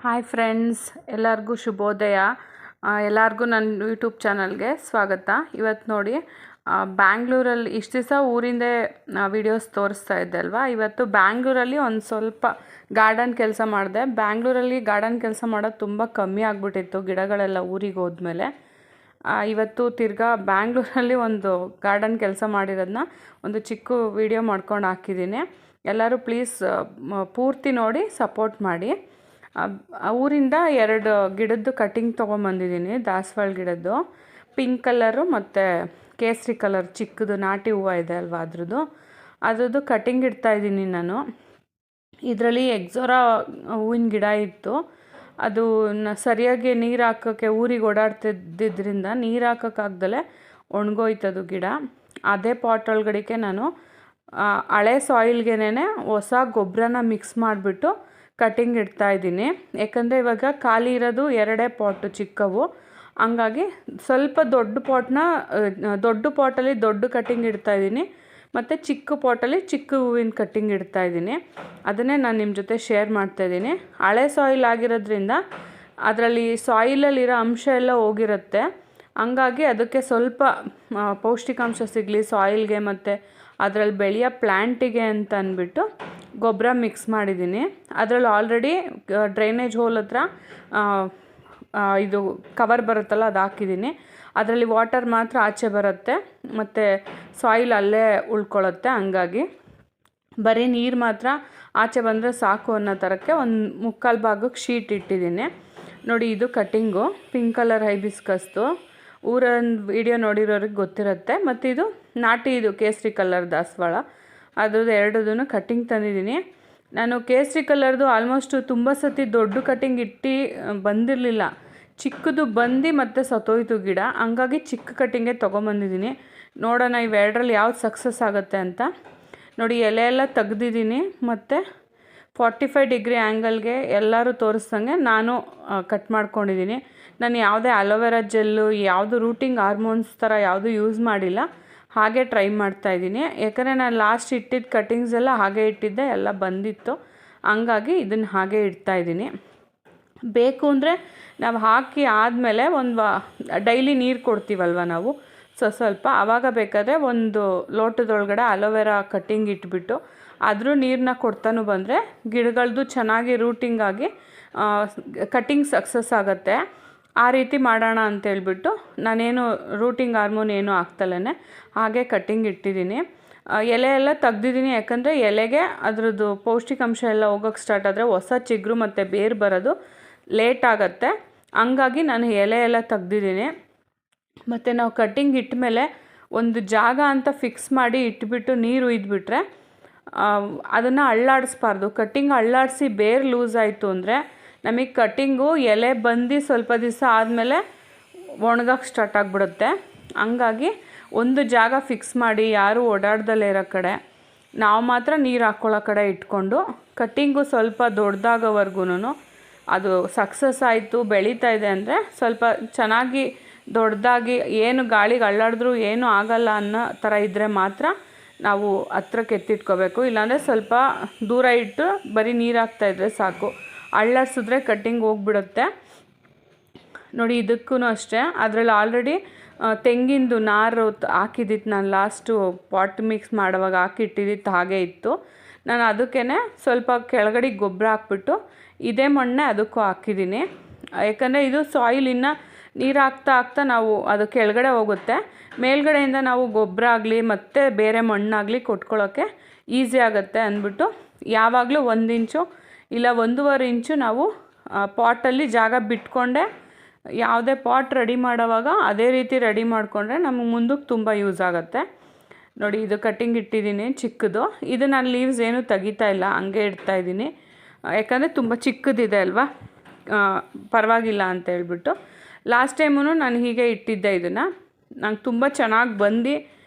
Hi friends, ಎಲ್ಲರಿಗೂ ಶುಭೋದಯ. ಎಲ್ಲರಿಗೂ ನನ್ನ ಯೂಟ್ಯೂಬ್ ಚಾನಲ್ಗೆ ಸ್ವಾಗತ. ಇವತ್ತು ನೋಡಿ, ಬ್ಯಾಂಗ್ಳೂರಲ್ಲಿ ಇಷ್ಟು ದಿವಸ ಊರಿಂದೇ ವೀಡಿಯೋಸ್ ತೋರಿಸ್ತಾ ಇದ್ದೆ ಅಲ್ವಾ. ಇವತ್ತು ಬ್ಯಾಂಗ್ಳೂರಲ್ಲಿ ಒಂದು ಸ್ವಲ್ಪ ಗಾರ್ಡನ್ ಕೆಲಸ ಮಾಡಿದೆ. ಬ್ಯಾಂಗ್ಳೂರಲ್ಲಿ ಗಾರ್ಡನ್ ಕೆಲಸ ಮಾಡೋದು ತುಂಬ ಕಮ್ಮಿ ಆಗಿಬಿಟ್ಟಿತ್ತು ಗಿಡಗಳೆಲ್ಲ ಊರಿಗೆ ಹೋದ್ಮೇಲೆ. ಇವತ್ತು ತಿರ್ಗಾ ಬ್ಯಾಂಗ್ಳೂರಲ್ಲಿ ಒಂದು ಗಾರ್ಡನ್ ಕೆಲಸ ಮಾಡಿರೋದನ್ನ ಒಂದು ಚಿಕ್ಕ ವಿಡಿಯೋ ಮಾಡ್ಕೊಂಡು ಹಾಕಿದ್ದೀನಿ. ಎಲ್ಲರೂ ಪ್ಲೀಸ್ ಪೂರ್ತಿ ನೋಡಿ ಸಪೋರ್ಟ್ ಮಾಡಿ. ಊರಿಂದ 2 ಗಿಡದ್ದು ಕಟಿಂಗ್ ತೊಗೊಂಬಂದಿದ್ದೀನಿ. ದಾಸವಾಳ ಗಿಡದ್ದು ಪಿಂಕ್ ಕಲರು ಮತ್ತು ಕೇಸರಿ ಕಲರ್ ಚಿಕ್ಕದು ನಾಟಿ ಹೂವು ಇದೆ ಅಲ್ವಾ, ಅದ್ರದ್ದು ಕಟಿಂಗ್ ಇಡ್ತಾಯಿದ್ದೀನಿ ನಾನು. ಇದರಲ್ಲಿ ಎಕ್ಸೋರಾ ಹೂವಿನ ಗಿಡ ಇತ್ತು. ಅದು ಸರಿಯಾಗಿ ನೀರು ಹಾಕೋಕ್ಕೆ ಊರಿಗೆ ಓಡಾಡ್ತಿದ್ದರಿಂದ ನೀರು ಹಾಕೋಕ್ಕಾಗ್ದಲೇ ಒಣಗೋಯ್ತದು ಗಿಡ. ಅದೇ ಪಾಟ್ ಒಳಗಡೆಗೆ ನಾನು ಹಳೆ ಸಾಯಿಲ್ಗೆನೇ ಹೊಸ ಗೊಬ್ಬರನ ಮಿಕ್ಸ್ ಮಾಡಿಬಿಟ್ಟು ಕಟಿಂಗ್ ಇಡ್ತಾಯಿದ್ದೀನಿ. ಯಾಕಂದರೆ ಇವಾಗ ಖಾಲಿ ಇರೋದು 2 ಪಾಟು ಚಿಕ್ಕವು. ಹಂಗಾಗಿ ಸ್ವಲ್ಪ ದೊಡ್ಡ ಪಾಟಲ್ಲಿ ದೊಡ್ಡ ಕಟಿಂಗ್ ಇಡ್ತಾಯಿದ್ದೀನಿ ಮತ್ತು ಚಿಕ್ಕ ಪಾಟಲ್ಲಿ ಚಿಕ್ಕ ಹೂವಿನ ಕಟ್ಟಿಂಗ್ ಇಡ್ತಾಯಿದ್ದೀನಿ. ಅದನ್ನೇ ನಾನು ನಿಮ್ಮ ಜೊತೆ ಶೇರ್ ಮಾಡ್ತಾಯಿದ್ದೀನಿ. ಹಳೆ ಸಾಯಿಲ್ ಆಗಿರೋದ್ರಿಂದ ಅದರಲ್ಲಿ ಸಾಯಿಲಲ್ಲಿರೋ ಅಂಶ ಎಲ್ಲ ಹೋಗಿರುತ್ತೆ. ಹಂಗಾಗಿ ಅದಕ್ಕೆ ಸ್ವಲ್ಪ ಪೌಷ್ಟಿಕಾಂಶ ಸಿಗಲಿ ಸಾಯಿಲ್ಗೆ ಮತ್ತು ಅದರಲ್ಲಿ ಬೆಳೆಯೋ ಪ್ಲ್ಯಾಂಟಿಗೆ ಅಂತ ಅಂದ್ಬಿಟ್ಟು ಗೊಬ್ಬರ ಮಿಕ್ಸ್ ಮಾಡಿದ್ದೀನಿ. ಅದರಲ್ಲಿ ಆಲ್ರೆಡಿ ಡ್ರೈನೇಜ್ ಹೋಲ್ ಹತ್ರ ಇದು ಕವರ್ ಬರುತ್ತಲ್ಲ, ಅದು ಹಾಕಿದ್ದೀನಿ. ಅದರಲ್ಲಿ ವಾಟರ್ ಮಾತ್ರ ಆಚೆ ಬರುತ್ತೆ ಮತ್ತು ಸಾಯಿಲ್ ಅಲ್ಲೇ ಉಳ್ಕೊಳ್ಳುತ್ತೆ. ಹಂಗಾಗಿ ಬರೀ ನೀರು ಮಾತ್ರ ಆಚೆ ಬಂದರೆ ಸಾಕು ಅನ್ನೋ ಥರಕ್ಕೆ ಒಂದು 3/4 ಭಾಗಕ್ಕೆ ಶೀಟ್ ಇಟ್ಟಿದ್ದೀನಿ. ನೋಡಿ, ಇದು ಕಟ್ಟಿಂಗು ಪಿಂಕ್ ಕಲರ್ ಹೈಬಿಸ್ಕಸ್ದು. ಊರನ್ನ ವೀಡಿಯೋ ನೋಡಿರೋರಿಗೆ ಗೊತ್ತಿರುತ್ತೆ. ಮತ್ತು ಇದು ನಾಟಿ, ಇದು ಕೇಸರಿ ಕಲರ್ ದಾಸವಾಳ. ಅದ್ರದ್ದು 2 ಕಟ್ಟಿಂಗ್ ತಂದಿದ್ದೀನಿ ನಾನು. ಕೇಸರಿ ಕಲರ್ದು ಆಲ್ಮೋಸ್ಟು ತುಂಬ ಸತಿ ದೊಡ್ಡ ಕಟ್ಟಿಂಗ್ ಇಟ್ಟು ಬಂದಿರಲಿಲ್ಲ, ಚಿಕ್ಕದು ಬಂದು ಮತ್ತು ಸತ್ತೋಯ್ತು ಗಿಡ. ಹಂಗಾಗಿ ಚಿಕ್ಕ ಕಟ್ಟಿಂಗೇ ತೊಗೊಂಬಂದಿದ್ದೀನಿ. ನೋಡೋಣ ಇವೆರಡರಲ್ಲಿ ಯಾವ್ದು ಸಕ್ಸಸ್ ಆಗುತ್ತೆ ಅಂತ. ನೋಡಿ, ಎಲೆ ಎಲ್ಲ ತೆಗ್ದಿದ್ದೀನಿ ಮತ್ತು 45 ಡಿಗ್ರಿ ಆ್ಯಂಗಲ್ಗೆ ಎಲ್ಲರೂ ತೋರಿಸ್ದಂಗೆ ನಾನು ಕಟ್ ಮಾಡ್ಕೊಂಡಿದ್ದೀನಿ. ನಾನು ಯಾವುದೇ ಅಲೋವೆರಾ ಜೆಲ್ಲು, ಯಾವುದು ರೂಟಿಂಗ್ ಹಾರ್ಮೋನ್ಸ್ ಥರ ಯಾವುದು ಯೂಸ್ ಮಾಡಿಲ್ಲ, ಹಾಗೆ ಟ್ರೈ ಮಾಡ್ತಾಯಿದ್ದೀನಿ. ಯಾಕಂದರೆ ನಾನು ಲಾಸ್ಟ್ ಇಟ್ಟಿದ್ದ ಕಟ್ಟಿಂಗ್ಸ್ ಎಲ್ಲ ಹಾಗೆ ಇಟ್ಟಿದ್ದೆ, ಎಲ್ಲ ಬಂದಿತ್ತು. ಹಂಗಾಗಿ ಇದನ್ನು ಹಾಗೆ ಇಡ್ತಾಯಿದ್ದೀನಿ. ಬೇಕು ಅಂದರೆ ನಾವು ಹಾಕಿ ಆದಮೇಲೆ ಡೈಲಿ ನೀರು ಕೊಡ್ತೀವಲ್ವ ನಾವು, ಸ್ವಲ್ಪ ಆವಾಗ ಬೇಕಾದರೆ ಒಂದು ಲೋಟದೊಳಗಡೆ ಅಲೋವೆರಾ ಕಟ್ಟಿಂಗ್ ಇಟ್ಬಿಟ್ಟು ಅದ್ರ ನೀರನ್ನ ಕೊಡ್ತಾನೂ ಬಂದರೆ ಗಿಡಗಳದ್ದು ಚೆನ್ನಾಗಿ ರೂಟಿಂಗ್ ಆಗಿ ಕಟ್ಟಿಂಗ್ ಸಕ್ಸಸ್ ಆಗುತ್ತೆ. ಆ ರೀತಿ ಮಾಡೋಣ ಅಂತೇಳ್ಬಿಟ್ಟು ನಾನೇನು ರೂಟಿಂಗ್ ಹಾರ್ಮೋನ್ ಏನೂ ಹಾಕ್ತಲೇ ಹಾಗೆ ಕಟ್ಟಿಂಗ್ ಇಟ್ಟಿದ್ದೀನಿ. ಎಲೆ ಎಲ್ಲ ತೆಗ್ದಿದ್ದೀನಿ. ಯಾಕಂದರೆ ಎಲೆಗೆ ಅದರದ್ದು ಪೌಷ್ಟಿಕಾಂಶ ಎಲ್ಲ ಹೋಗೋಕ್ಕೆ ಸ್ಟಾರ್ಟ್ ಆದರೆ ಹೊಸ ಚಿಗುರು ಮತ್ತು ಬೇರು ಬರೋದು ಲೇಟ್ ಆಗುತ್ತೆ. ಹಂಗಾಗಿ ನಾನು ಎಲೆ ಎಲ್ಲ ತೆಗ್ದಿದ್ದೀನಿ. ಮತ್ತು ನಾವು ಕಟ್ಟಿಂಗ್ ಇಟ್ಟ ಮೇಲೆ ಒಂದು ಜಾಗ ಅಂತ ಫಿಕ್ಸ್ ಮಾಡಿ ಇಟ್ಬಿಟ್ಟು ನೀರು ಉಯ್ದುಬಿಟ್ರೆ ಅದನ್ನು ಅಳ್ಳಾಡಿಸ್ಬಾರ್ದು. ಕಟ್ಟಿಂಗ್ ಅಳ್ಳಾಡಿಸಿ ಬೇರು ಲೂಸ್ ಆಯಿತು ಅಂದರೆ ನಮಗೆ ಕಟ್ಟಿಂಗು ಎಲೆ ಬಂದು ಸ್ವಲ್ಪ ದಿವಸ ಆದಮೇಲೆ ಒಣಗಕ್ಕೆ ಸ್ಟಾರ್ಟ್ ಆಗಿಬಿಡುತ್ತೆ. ಹಂಗಾಗಿ ಒಂದು ಜಾಗ ಫಿಕ್ಸ್ ಮಾಡಿ, ಯಾರೂ ಓಡಾಡ್ದಲ್ಲೇ ಇರೋ ಕಡೆ, ನಾವು ಮಾತ್ರ ನೀರು ಹಾಕ್ಕೊಳ್ಳೋ ಕಡೆ ಇಟ್ಕೊಂಡು ಕಟ್ಟಿಂಗು ಸ್ವಲ್ಪ ದೊಡ್ಡದಾಗೋವರೆಗೂ ಅದು ಸಕ್ಸಸ್ ಆಯಿತು, ಬೆಳೀತಾ ಇದೆ ಅಂದರೆ ಸ್ವಲ್ಪ ಚೆನ್ನಾಗಿ ದೊಡ್ಡದಾಗಿ ಏನು ಗಾಳಿಗೆ ಅಳ್ಳಾಡಿದ್ರೂ ಏನೂ ಆಗಲ್ಲ ಅನ್ನೋ ಥರ ಇದ್ದರೆ ಮಾತ್ರ ನಾವು ಹತ್ರಕ್ಕೆ ಎತ್ತಿಟ್ಕೋಬೇಕು. ಇಲ್ಲಾಂದರೆ ಸ್ವಲ್ಪ ದೂರ ಇಟ್ಟು ಬರೀ ನೀರು ಹಾಕ್ತಾಯಿದ್ರೆ ಸಾಕು. ಅಳ್ಳಾಡಿಸಿದ್ರೆ ಕಟ್ಟಿಂಗ್ ಹೋಗ್ಬಿಡುತ್ತೆ. ನೋಡಿ, ಇದಕ್ಕೂ ಅಷ್ಟೇ. ಅದರಲ್ಲಿ ಆಲ್ರೆಡಿ ತೆಂಗಿಂದು ನಾರು ಹಾಕಿದ್ದಿತ್ತು ನಾನು. ಲಾಸ್ಟು ಪಾಟ್ ಮಿಕ್ಸ್ ಮಾಡುವಾಗ ಹಾಕಿಟ್ಟಿದ್ದಿತ್ತು ಹಾಗೇ ಇತ್ತು. ನಾನು ಅದಕ್ಕೇ ಸ್ವಲ್ಪ ಕೆಳಗಡೆ ಗೊಬ್ಬರ ಹಾಕ್ಬಿಟ್ಟು ಇದೇ ಮಣ್ಣೆ ಅದಕ್ಕೂ ಹಾಕಿದ್ದೀನಿ. ಯಾಕಂದರೆ ಇದು ಸಾಯಿಲ್ ಇನ್ನೂ ನೀರು ಹಾಕ್ತಾ ನಾವು ಅದು ಕೆಳಗಡೆ ಹೋಗುತ್ತೆ. ಮೇಲ್ಗಡೆಯಿಂದ ನಾವು ಗೊಬ್ಬರ ಆಗಲಿ ಮತ್ತು ಬೇರೆ ಮಣ್ಣಾಗಲಿ ಕೊಟ್ಕೊಳ್ಳೋಕ್ಕೆ ಈಸಿ ಆಗುತ್ತೆ ಅಂದ್ಬಿಟ್ಟು ಯಾವಾಗಲೂ 1 ಇಂಚು ಇಲ್ಲ 1.5 ಇಂಚು ನಾವು ಪಾಟಲ್ಲಿ ಜಾಗ ಬಿಟ್ಕೊಂಡೆ ಯಾವುದೇ ಪಾಟ್ ರೆಡಿ ಮಾಡೋವಾಗ ಅದೇ ರೀತಿ ರೆಡಿ ಮಾಡಿಕೊಂಡ್ರೆ ನಮಗೆ ಮುಂದಕ್ಕೆ ತುಂಬ ಯೂಸ್ ಆಗುತ್ತೆ. ನೋಡಿ, ಇದು ಕಟ್ಟಿಂಗ್ ಇಟ್ಟಿದ್ದೀನಿ ಚಿಕ್ಕದು. ಇದು ನಾನು ಲೀವ್ಸ್ ಏನೂ ತೆಗಿತಾ ಇಲ್ಲ, ಹಂಗೆ ಇಡ್ತಾಯಿದ್ದೀನಿ. ಯಾಕಂದರೆ ತುಂಬ ಚಿಕ್ಕದಿದೆ ಅಲ್ವಾ, ಪರವಾಗಿಲ್ಲ ಅಂತ ಹೇಳ್ಬಿಟ್ಟು. ಲಾಸ್ಟ್ ಟೈಮೂ ನಾನು ಹೀಗೆ ಇಟ್ಟಿದ್ದೆ. ಇದನ್ನು ನಂಗೆ ತುಂಬ ಚೆನ್ನಾಗಿ ಬಂದು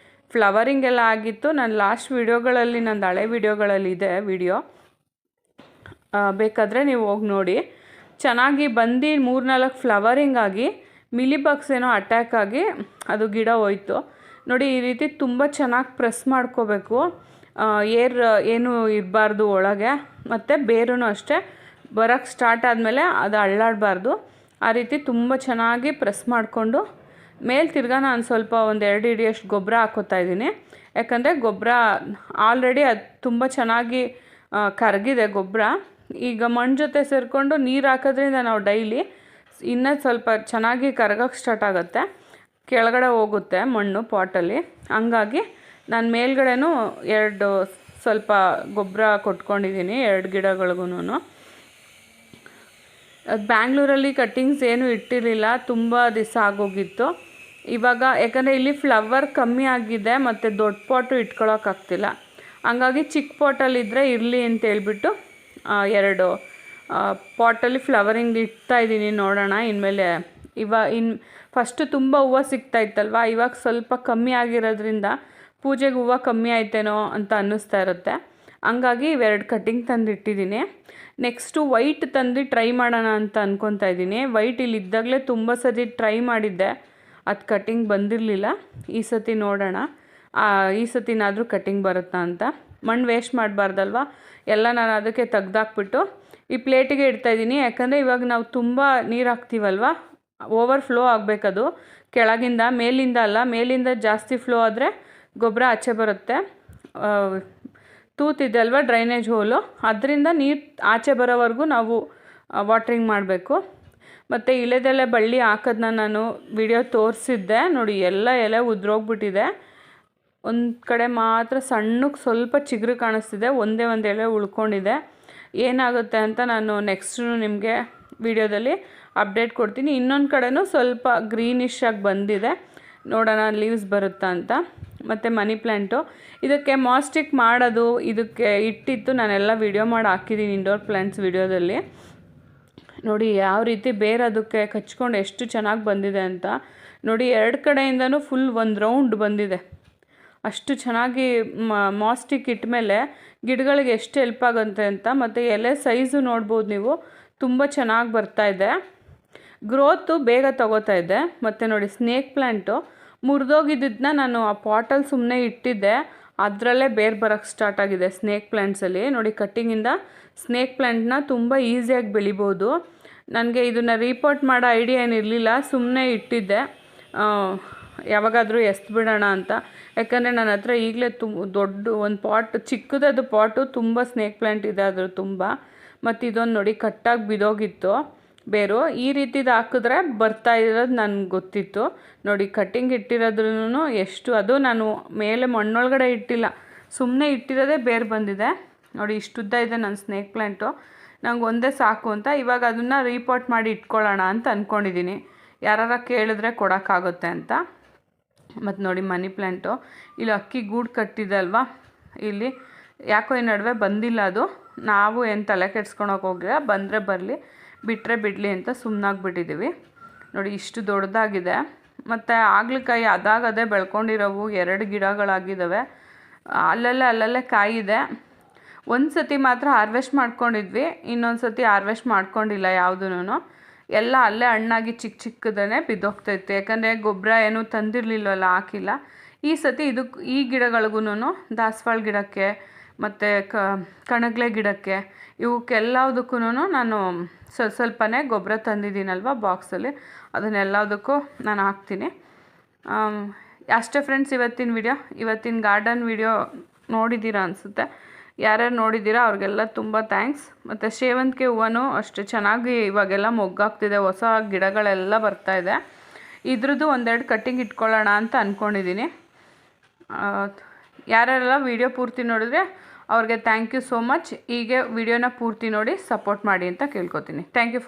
ಫ್ಲವರಿಂಗ್ ಎಲ್ಲ ಆಗಿತ್ತು. ನಾನು ಲಾಸ್ಟ್ ವೀಡಿಯೋಗಳಲ್ಲಿ, ನಂದು ಹಳೆ ವೀಡಿಯೋಗಳಲ್ಲಿ ಇದೆ ವೀಡಿಯೋ, ಬೇಕಾದರೆ ನೀವು ಹೋಗಿ ನೋಡಿ. ಚೆನ್ನಾಗಿ ಬಂದು 3-4 ಫ್ಲವರಿಂಗ್ ಆಗಿ ಮಿಲಿಬಗ್ಸ್ ಏನೋ ಅಟ್ಯಾಕ್ ಆಗಿ ಅದು ಗಿಡ ಹೋಯ್ತು. ನೋಡಿ, ಈ ರೀತಿ ತುಂಬ ಚೆನ್ನಾಗಿ ಪ್ರೆಸ್ ಮಾಡ್ಕೋಬೇಕು. ಏರ್ ಏನು ಇರಬಾರ್ದು ಒಳಗೆ. ಮತ್ತು ಬೇರೂ ಅಷ್ಟೇ ಬರೋಕ್ಕೆ ಸ್ಟಾರ್ಟ್ ಆದಮೇಲೆ ಅದು ಅಳ್ಳಾಡಬಾರ್ದು. ಆ ರೀತಿ ತುಂಬ ಚೆನ್ನಾಗಿ ಪ್ರೆಸ್ ಮಾಡಿಕೊಂಡು ಮೇಲೆ ತಿರ್ಗಾ ನಾನು ಸ್ವಲ್ಪ ಒಂದು 2 ಹಿಡಿಯಷ್ಟು ಗೊಬ್ಬರ ಹಾಕ್ಕೋತಾ ಇದ್ದೀನಿ. ಯಾಕಂದರೆ ಗೊಬ್ಬರ ಆಲ್ರೆಡಿ ಅದು ತುಂಬ ಚೆನ್ನಾಗಿ ಕರಗಿದೆ ಗೊಬ್ಬರ. ಈಗ ಮಣ್ಣು ಜೊತೆ ಸೇರಿಕೊಂಡು ನೀರು ಹಾಕೋದ್ರಿಂದ ನಾವು ಡೈಲಿ ಇನ್ನೂ ಸ್ವಲ್ಪ ಚೆನ್ನಾಗಿ ಕರಗೋಕ್ಕೆ ಸ್ಟಾರ್ಟ್ ಆಗುತ್ತೆ, ಕೆಳಗಡೆ ಹೋಗುತ್ತೆ ಮಣ್ಣು ಪಾಟಲ್ಲಿ. ಹಂಗಾಗಿ ನಾನು ಮೇಲ್ಗಡೆನೂ 2 ಸ್ವಲ್ಪ ಗೊಬ್ಬರ ಕೊಟ್ಕೊಂಡಿದ್ದೀನಿ 2 ಗಿಡಗಳಿಗೂ. ಅದು ಬ್ಯಾಂಗ್ಳೂರಲ್ಲಿ ಕಟ್ಟಿಂಗ್ಸ್ ಏನೂ ಇಟ್ಟಿರಲಿಲ್ಲ, ತುಂಬ ದಿವಸ ಆಗೋಗಿತ್ತು. ಇವಾಗ ಯಾಕಂದರೆ ಇಲ್ಲಿ ಫ್ಲವರ್ ಕಮ್ಮಿ ಆಗಿದೆ ಮತ್ತು ದೊಡ್ಡ ಪಾಟು ಇಟ್ಕೊಳ್ಳೋಕ್ಕಾಗ್ತಿಲ್ಲ. ಹಂಗಾಗಿ ಚಿಕ್ಕ ಪಾಟಲ್ಲಿದ್ದರೆ ಇರಲಿ ಅಂತ ಹೇಳ್ಬಿಟ್ಟು 2 ಪಾಟಲ್ಲಿ ಫ್ಲವರಿಂಗ್ ಇಡ್ತಾಯಿದ್ದೀನಿ. ನೋಡೋಣ ಇನ್ಮೇಲೆ. ಫಸ್ಟು ತುಂಬ ಹೂವು ಸಿಗ್ತಾಯಿತ್ತಲ್ವ, ಇವಾಗ ಸ್ವಲ್ಪ ಕಮ್ಮಿ ಆಗಿರೋದ್ರಿಂದ ಪೂಜೆಗೆ ಹೂವು ಕಮ್ಮಿ ಆಯ್ತೇನೋ ಅಂತ ಅನ್ನಿಸ್ತಾ ಇರುತ್ತೆ. ಹಂಗಾಗಿ 2 ಕಟ್ಟಿಂಗ್ ತಂದು ಇಟ್ಟಿದ್ದೀನಿ. ನೆಕ್ಸ್ಟು ವೈಟ್ ತಂದು ಟ್ರೈ ಮಾಡೋಣ ಅಂತ ಅಂದ್ಕೊತಾ ಇದ್ದೀನಿ. ವೈಟ್ ಇಲ್ಲಿ ಇದ್ದಾಗಲೇ ತುಂಬ ಸತಿ ಟ್ರೈ ಮಾಡಿದ್ದೆ, ಅದು ಕಟ್ಟಿಂಗ್ ಬಂದಿರಲಿಲ್ಲ. ಈ ಸತಿ ನೋಡೋಣ, ಈ ಸತಿನಾದರೂ ಕಟ್ಟಿಂಗ್ ಬರುತ್ತಾ ಅಂತ. ಮಣ್ಣು ವೇಸ್ಟ್ ಮಾಡಬಾರ್ದಲ್ವ, ಎಲ್ಲ ನಾನು ಅದಕ್ಕೆ ತೆಗ್ದಾಕ್ಬಿಟ್ಟು ಈ ಪ್ಲೇಟಿಗೆ ಇಡ್ತಾಯಿದ್ದೀನಿ. ಯಾಕಂದರೆ ಇವಾಗ ನಾವು ತುಂಬ ನೀರು ಹಾಕ್ತೀವಲ್ವ, ಓವರ್ ಫ್ಲೋ ಆಗಬೇಕದು ಕೆಳಗಿಂದ, ಮೇಲಿಂದ ಅಲ್ಲ. ಮೇಲಿಂದ ಜಾಸ್ತಿ ಫ್ಲೋ ಆದರೆ ಗೊಬ್ಬರ ಆಚೆ ಬರುತ್ತೆ. ತೂತಿದೆ ಅಲ್ವ ಡ್ರೈನೇಜ್ ಹೋಲು, ಅದರಿಂದ ನೀರು ಆಚೆ ಬರೋವರೆಗೂ ನಾವು ವಾಟ್ರಿಂಗ್ ಮಾಡಬೇಕು. ಮತ್ತು ಇಳೆದೆಲೆ ಬಳ್ಳಿ ಹಾಕೋದನ್ನ ನಾನು ವಿಡಿಯೋ ತೋರಿಸಿದ್ದೆ ನೋಡಿ, ಎಲ್ಲ ಎಲೆ ಉದ್ರೋಗ್ಬಿಟ್ಟಿದೆ. ಒಂದು ಕಡೆ ಮಾತ್ರ ಸಣ್ಣಕ್ಕೆ ಸ್ವಲ್ಪ ಚಿಗುರು ಕಾಣಿಸ್ತಿದೆ, ಒಂದೇ ಒಂದು ಎಲೆ ಉಳ್ಕೊಂಡಿದೆ. ಏನಾಗುತ್ತೆ ಅಂತ ನಾನು ನೆಕ್ಸ್ಟು ನಿಮಗೆ ವಿಡಿಯೋದಲ್ಲಿ ಅಪ್ಡೇಟ್ ಕೊಡ್ತೀನಿ. ಇನ್ನೊಂದು ಕಡೆನೂ ಸ್ವಲ್ಪ ಗ್ರೀನಿಶ್ ಆಗಿ ಬಂದಿದೆ, ನೋಡೋಣ ಲೀವ್ಸ್ ಬರುತ್ತಾ ಅಂತ. ಮತ್ತು ಮನಿ ಪ್ಲ್ಯಾಂಟು ಇದಕ್ಕೆ ಮಾಸ್ಟಿಕ್ ಮಾಡೋದು, ಇದಕ್ಕೆ ಇಟ್ಟಿತ್ತು, ನಾನೆಲ್ಲ ವಿಡಿಯೋ ಮಾಡಿ ಹಾಕಿದ್ದೀನಿ ಇಂಡೋರ್ ಪ್ಲ್ಯಾಂಟ್ಸ್ ವಿಡಿಯೋದಲ್ಲಿ. ನೋಡಿ ಯಾವ ರೀತಿ ಬೇರೆ ಅದಕ್ಕೆ ಕಚ್ಕೊಂಡು ಎಷ್ಟು ಚೆನ್ನಾಗಿ ಬಂದಿದೆ ಅಂತ ನೋಡಿ. 2 ಕಡೆಯಿಂದನೂ ಫುಲ್ ಒಂದು ರೌಂಡ್ ಬಂದಿದೆ. ಅಷ್ಟು ಚೆನ್ನಾಗಿ ಮಾಸ್ಟಿಕ್ ಇಟ್ಟ ಮೇಲೆ ಗಿಡಗಳಿಗೆ ಎಷ್ಟು ಹೆಲ್ಪ್ ಆಗುತ್ತೆ ಅಂತ. ಮತ್ತು ಎಲೆ ಸೈಜು ನೋಡ್ಬೋದು ನೀವು, ತುಂಬ ಚೆನ್ನಾಗಿ ಬರ್ತಾಯಿದೆ, ಗ್ರೋತು ಬೇಗ ತಗೋತಾ ಇದೆ. ಮತ್ತು ನೋಡಿ ಸ್ನೇಕ್ ಪ್ಲ್ಯಾಂಟು ಮುರಿದೋಗಿದ್ದನ್ನ ನಾನು ಆ ಪಾಟಲ್ಲಿ ಸುಮ್ಮನೆ ಇಟ್ಟಿದ್ದೆ, ಅದರಲ್ಲೇ ಬೇರೆ ಬರೋಕ್ಕೆ ಸ್ಟಾರ್ಟ್ ಆಗಿದೆ ಸ್ನೇಕ್ ಪ್ಲ್ಯಾಂಟ್ಸಲ್ಲಿ. ನೋಡಿ ಕಟ್ಟಿಂಗಿಂದ ಸ್ನೇಕ್ ಪ್ಲ್ಯಾಂಟ್ನ ತುಂಬ ಈಸಿಯಾಗಿ ಬೆಳಿಬೋದು. ನನಗೆ ಇದನ್ನು ರೀಪೋರ್ಟ್ ಮಾಡೋ ಐಡಿಯಾ ಏನಿರಲಿಲ್ಲ, ಸುಮ್ಮನೆ ಇಟ್ಟಿದ್ದೆ, ಯಾವಾಗಾದರೂ ಬಿಡೋಣ ಅಂತ. ಯಾಕಂದರೆ ನನ್ನ ಹತ್ರ ಈಗಲೇ ದೊಡ್ಡ ಒಂದು ಪಾಟ್, ಚಿಕ್ಕದದು ಪಾಟು ತುಂಬ ಸ್ನೇಕ್ ಪ್ಲ್ಯಾಂಟ್ ಇದೆ ಅದ್ರ ತುಂಬ. ಮತ್ತು ಇದೊಂದು ನೋಡಿ ಕಟ್ಟಾಗಿ ಬಿದೋಗಿತ್ತು ಬೇರು. ಈ ರೀತಿದು ಹಾಕಿದ್ರೆ ಬರ್ತಾ ಇರೋದು ನನಗೆ ಗೊತ್ತಿತ್ತು. ನೋಡಿ ಕಟ್ಟಿಂಗ್ ಇಟ್ಟಿರೋದ್ರೂ ಎಷ್ಟು, ಅದು ನಾನು ಮೇಲೆ ಮಣ್ಣೊಳಗಡೆ ಇಟ್ಟಿಲ್ಲ, ಸುಮ್ಮನೆ ಇಟ್ಟಿರೋದೇ ಬೇರೆ ಬಂದಿದೆ. ನೋಡಿ ಇಷ್ಟುದ್ದ ಇದೆ ನನ್ನ ಸ್ನೇಕ್ ಪ್ಲ್ಯಾಂಟು. ನಂಗೆ ಒಂದೇ ಸಾಕು ಅಂತ ಇವಾಗ ಅದನ್ನು ರೀಪಾಟ್ ಮಾಡಿ ಇಟ್ಕೊಳ್ಳೋಣ ಅಂತ ಅಂದ್ಕೊಂಡಿದ್ದೀನಿ, ಯಾರಾರ ಕೇಳಿದ್ರೆ ಕೊಡೋಕ್ಕಾಗುತ್ತೆ ಅಂತ. ಮತ್ತು ನೋಡಿ ಮನಿ ಪ್ಲ್ಯಾಂಟು ಇಲ್ಲಿ ಅಕ್ಕಿ ಗೂಡು ಕಟ್ಟಿದೆ ಅಲ್ವಾ, ಇಲ್ಲಿ ಯಾಕೋ ಈ ನಡುವೆ ಬಂದಿಲ್ಲ ಅದು. ನಾವು ಏನು ತಲೆ ಕೆಡ್ಸ್ಕೊಳಕ್ಕೆ ಹೋಗಿಲ್ಲ, ಬಂದರೆ ಬರಲಿ ಬಿಟ್ಟರೆ ಬಿಡಲಿ ಅಂತ ಸುಮ್ಮನಾಗ್ಬಿಟ್ಟಿದ್ದೀವಿ. ನೋಡಿ ಇಷ್ಟು ದೊಡ್ಡದಾಗಿದೆ. ಮತ್ತು ಆಗ್ಲಿಕಾಯಿ ಅದಾಗದೇ ಬೆಳ್ಕೊಂಡಿರೋವು 2 ಗಿಡಗಳಾಗಿದ್ದಾವೆ. ಅಲ್ಲಲ್ಲೇ ಕಾಯಿದೆ. ಒಂದು ಸತಿ ಮಾತ್ರ ಹಾರ್ವೆಸ್ಟ್ ಮಾಡ್ಕೊಂಡಿದ್ವಿ, ಇನ್ನೊಂದು ಸತಿ ಹಾರ್ವೆಸ್ಟ್ ಮಾಡ್ಕೊಂಡಿಲ್ಲ ಯಾವುದೂ. ಎಲ್ಲ ಅಲ್ಲೇ ಹಣ್ಣಾಗಿ ಚಿಕ್ಕದೇ ಬಿದ್ದೋಗ್ತಾಯಿತ್ತು, ಯಾಕಂದರೆ ಗೊಬ್ಬರ ಏನೂ ತಂದಿರಲಿಲ್ಲವಲ್ಲ, ಹಾಕಿಲ್ಲ. ಈ ಸತಿ ಈ ಗಿಡಗಳಿಗೂ, ದಾಸವಾಳ ಗಿಡಕ್ಕೆ ಮತ್ತು ಕಣಗ್ಲೆ ಗಿಡಕ್ಕೆ ಇವಕ್ಕೆಲ್ಲದಕ್ಕೂ ನಾನು ಸ್ವಲ್ಪನೇ ಗೊಬ್ಬರ ತಂದಿದ್ದೀನಲ್ವ ಬಾಕ್ಸಲ್ಲಿ, ಅದನ್ನೆಲ್ಲದಕ್ಕೂ ನಾನು ಹಾಕ್ತೀನಿ. ಅಷ್ಟೇ ಫ್ರೆಂಡ್ಸ್ ಇವತ್ತಿನ ಗಾರ್ಡನ್ ವಿಡಿಯೋ ನೋಡಿದ್ದೀರಾ ಅನಿಸುತ್ತೆ. ಯಾರ್ಯಾರು ನೋಡಿದ್ದೀರಾ ಅವ್ರಿಗೆಲ್ಲ ತುಂಬ ಥ್ಯಾಂಕ್ಸ್. ಮತ್ತು ಸೇವಂತಿಗೆ ಹೂವೂ ಅಷ್ಟು ಚೆನ್ನಾಗಿ ಇವಾಗೆಲ್ಲ ಮೊಗ್ಗಾಗ್ತಿದೆ, ಹೊಸ ಗಿಡಗಳೆಲ್ಲ ಬರ್ತಾಯಿದೆ. ಇದ್ರದ್ದು 1-2 ಕಟ್ಟಿಂಗ್ ಇಟ್ಕೊಳ್ಳೋಣ ಅಂತ ಅಂದ್ಕೊಂಡಿದ್ದೀನಿ. ಯಾರ್ಯಾರೆಲ್ಲ ವಿಡಿಯೋ ಪೂರ್ತಿ ನೋಡಿದ್ರೆ ಅವ್ರಿಗೆ ಥ್ಯಾಂಕ್ ಯು ಸೋ ಮಚ್. ಹೀಗೆ ವಿಡಿಯೋನ ಪೂರ್ತಿ ನೋಡಿ ಸಪೋರ್ಟ್ ಮಾಡಿ ಅಂತ ಕೇಳ್ಕೊತೀನಿ. Thank you.